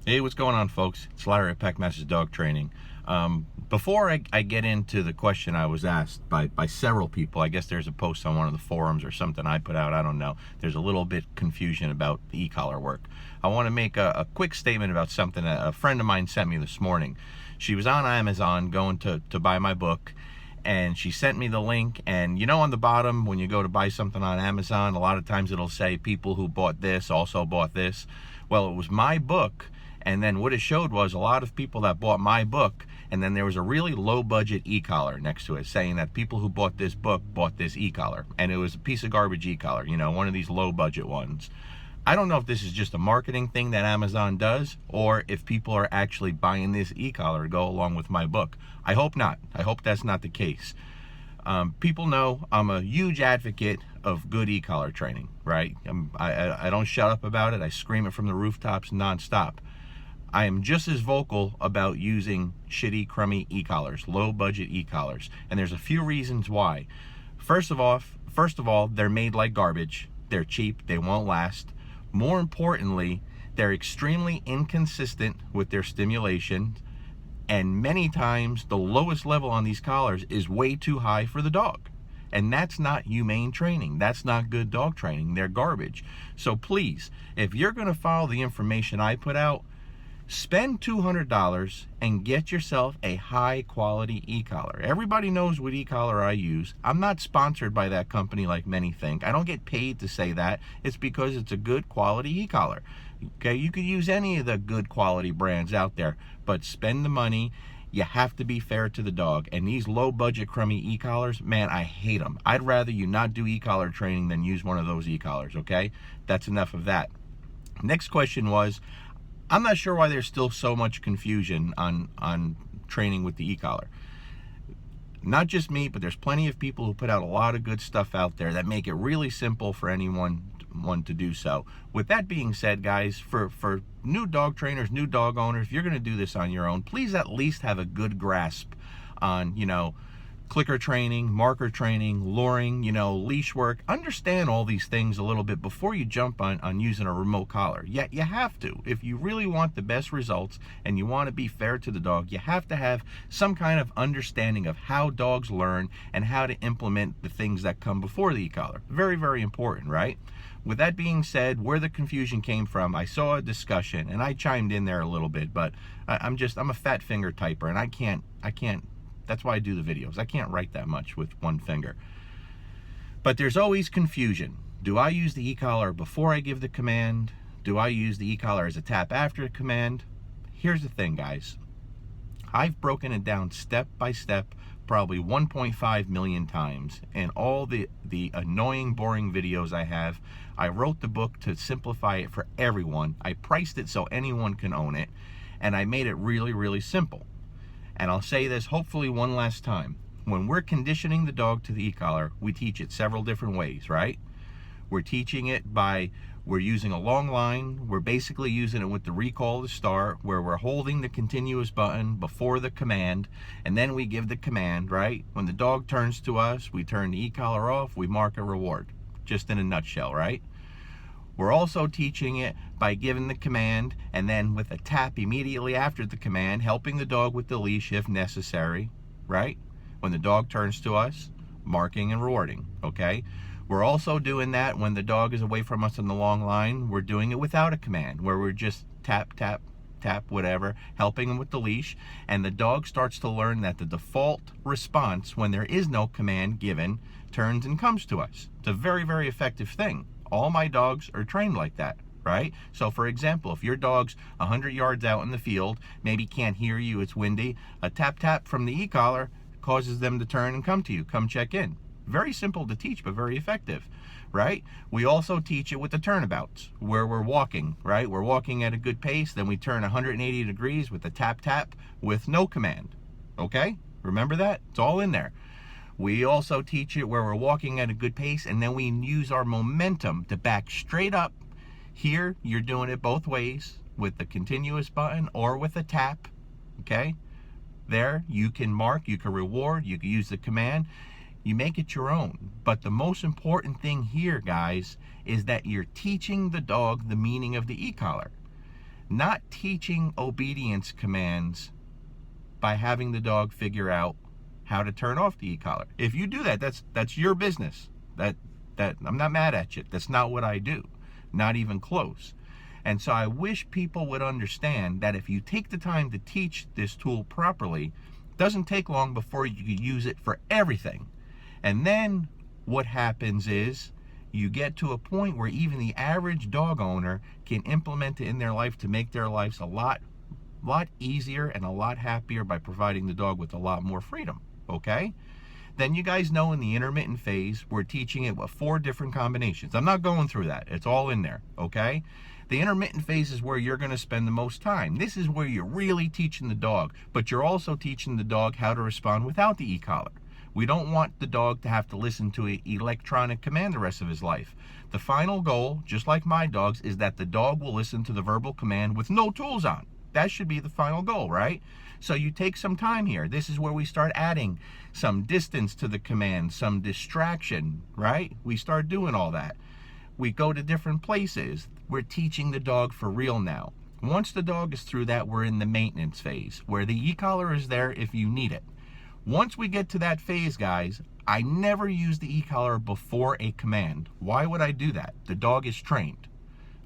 Hey, what's going on, folks? It's Larry at Packmaster's Dog Training. Before I get into the question I was asked by several people, I guess there's a post on one of the forums or something I put out, I don't know. There's a little bit confusion about the e-collar work. I want to make a quick statement about something a friend of mine sent me this morning. She was on Amazon going to buy my book, and she sent me the link, and you know, on the bottom when you go to buy something on Amazon, a lot of times it'll say people who bought this also bought this. Well, it was my book, and then what it showed was a lot of people that bought my book, and then there was a really low budget e-collar next to it saying that people who bought this book bought this e-collar, and it was a piece of garbage e-collar, you know, one of these low budget ones. I don't know if this is just a marketing thing that Amazon does, or if people are actually buying this e-collar to go along with my book. I hope not. I hope that's not the case. People know I'm a huge advocate of good e-collar training, right? I don't shut up about it. I scream it from the rooftops nonstop. I am just as vocal about using shitty, crummy e-collars, low budget e-collars, and there's a few reasons why. First of all, they're made like garbage. They're cheap. They won't last. More importantly, they're extremely inconsistent with their stimulation, and many times the lowest level on these collars is way too high for the dog. And that's not humane training. That's not good dog training. They're garbage. So please, if you're going to follow the information I put out, spend $200 and get yourself a high quality e-collar. Everybody knows what e-collar I use. I'm not sponsored by that company like many think. I don't get paid to say that. It's because it's a good quality e-collar. Okay, you could use any of the good quality brands out there, but spend the money. You have to be fair to the dog. And these low budget crummy e-collars, man, I hate them. I'd rather you not do e-collar training than use one of those e-collars, okay? That's enough of that. Next question was, I'm not sure why there's still so much confusion on training with the e-collar. Not just me, but there's plenty of people who put out a lot of good stuff out there that make it really simple for anyone to do so. With that being said, guys, for new dog trainers, new dog owners, if you're going to do this on your own, please at least have a good grasp on, you know, clicker training, marker training, luring, you know, leash work. Understand all these things a little bit before you jump on using a remote collar. Yet you have to. If you really want the best results and you want to be fair to the dog, you have to have some kind of understanding of how dogs learn and how to implement the things that come before the e-collar. Very, very important, right? With that being said, where the confusion came from, I saw a discussion and I chimed in there a little bit, but I'm a fat finger typer, and I can't, that's why I do the videos. I can't write that much with one finger. But there's always confusion. Do I use the e-collar before I give the command? Do I use the e-collar as a tap after the command? Here's the thing, guys. I've broken it down step by step probably 1.5 million times. And all the annoying, boring videos I have, I wrote the book to simplify it for everyone. I priced it so anyone can own it. And I made it really, really simple. And I'll say this hopefully one last time. When we're conditioning the dog to the e-collar, we teach it several different ways, right? We're teaching it we're using a long line. We're basically using it with the recall to start, where we're holding the continuous button before the command, and then we give the command, right? When the dog turns to us, we turn the e-collar off, we mark a reward. Just in a nutshell, right? We're also teaching it by giving the command and then with a tap immediately after the command, helping the dog with the leash if necessary, right? When the dog turns to us, marking and rewarding, okay? We're also doing that when the dog is away from us on the long line. We're doing it without a command, where we're just tap, tap, tap, whatever, helping him with the leash. And the dog starts to learn that the default response when there is no command given turns and comes to us. It's a very, very effective thing. All my dogs are trained like that, right? So for example, if your dog's 100 yards out in the field, maybe can't hear you, it's windy, a tap tap from the e-collar causes them to turn and come to you, come check in. Very simple to teach, but very effective, right? We also teach it with the turnabouts, where we're walking, right? We're walking at a good pace, then we turn 180 degrees with a tap tap with no command, okay? Remember that? It's all in there. We also teach it where we're walking at a good pace, and then we use our momentum to back straight up. Here, you're doing it both ways, with the continuous button or with a tap, okay? There, you can mark, you can reward, you can use the command. You make it your own. But the most important thing here, guys, is that you're teaching the dog the meaning of the e-collar. not teaching obedience commands by having the dog figure out how to turn off the e-collar. If you do that, that's your business. That I'm not mad at you. That's not what I do. Not even close. And so I wish people would understand that if you take the time to teach this tool properly, it doesn't take long before you can use it for everything. And then what happens is you get to a point where even the average dog owner can implement it in their life to make their lives a lot easier and a lot happier by providing the dog with a lot more freedom, okay? Then you guys know in the intermittent phase, we're teaching it with 4 different combinations. I'm not going through that. It's all in there, okay? The intermittent phase is where you're going to spend the most time. This is where you're really teaching the dog, but you're also teaching the dog how to respond without the e-collar. We don't want the dog to have to listen to an electronic command the rest of his life. The final goal, just like my dogs, is that the dog will listen to the verbal command with no tools on. That should be the final goal, right? So you take some time here. This is where we start adding some distance to the command, some distraction, right? We start doing all that. We go to different places. We're teaching the dog for real now. Once the dog is through that, we're in the maintenance phase, where the e-collar is there if you need it. Once we get to that phase, guys, I never use the e-collar before a command. Why would I do that? The dog is trained.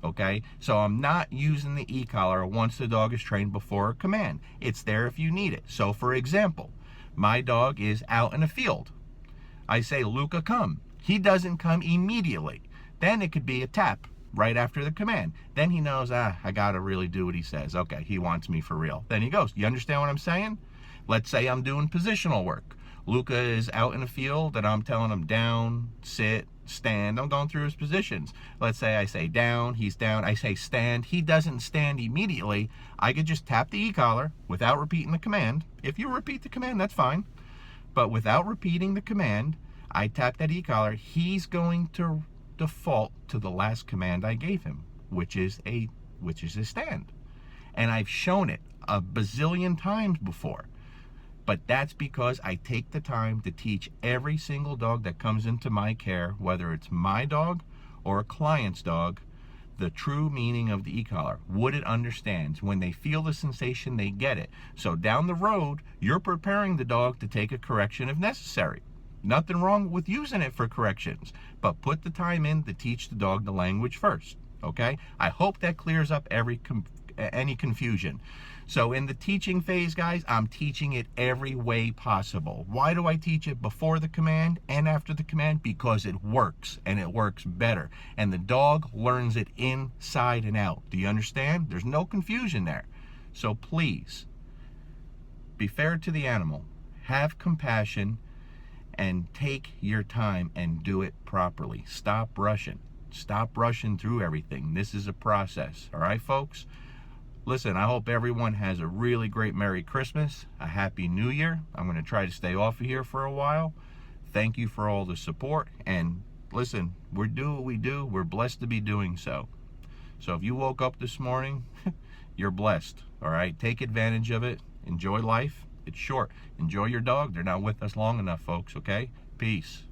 Okay, so I'm not using the e-collar once the dog is trained before a command. It's there if you need it. So for example, my dog is out in a field. I say, Luca, come. He doesn't come immediately. Then it could be a tap right after the command. Then he knows, I gotta really do what he says. Okay, he wants me for real. Then he goes. You understand what I'm saying? Let's say I'm doing positional work. Luca is out in the field and I'm telling him down, sit, stand. I'm going through his positions. Let's say I say down, he's down. I say stand. He doesn't stand immediately. I could just tap the e-collar without repeating the command. If you repeat the command, that's fine. But without repeating the command, I tap that e-collar. He's going to default to the last command I gave him, which is a stand. And I've shown it a bazillion times before. But that's because I take the time to teach every single dog that comes into my care, whether it's my dog or a client's dog, the true meaning of the e-collar, what it understands. When they feel the sensation, they get it. So down the road, you're preparing the dog to take a correction if necessary. Nothing wrong with using it for corrections, but put the time in to teach the dog the language first, okay? I hope that clears up any confusion. So in the teaching phase, guys, I'm teaching it every way possible. Why do I teach it before the command and after the command? Because it works, and it works better. And the dog learns it inside and out. Do you understand? There's no confusion there. So please, be fair to the animal. Have compassion and take your time and do it properly. Stop rushing. Stop rushing through everything. This is a process. All right, folks? Listen, I hope everyone has a really great Merry Christmas, a Happy New Year. I'm going to try to stay off of here for a while. Thank you for all the support. And listen, we're doing what we do. We're blessed to be doing so. So if you woke up this morning, you're blessed. All right? Take advantage of it. Enjoy life. It's short. Enjoy your dog. They're not with us long enough, folks. Okay? Peace.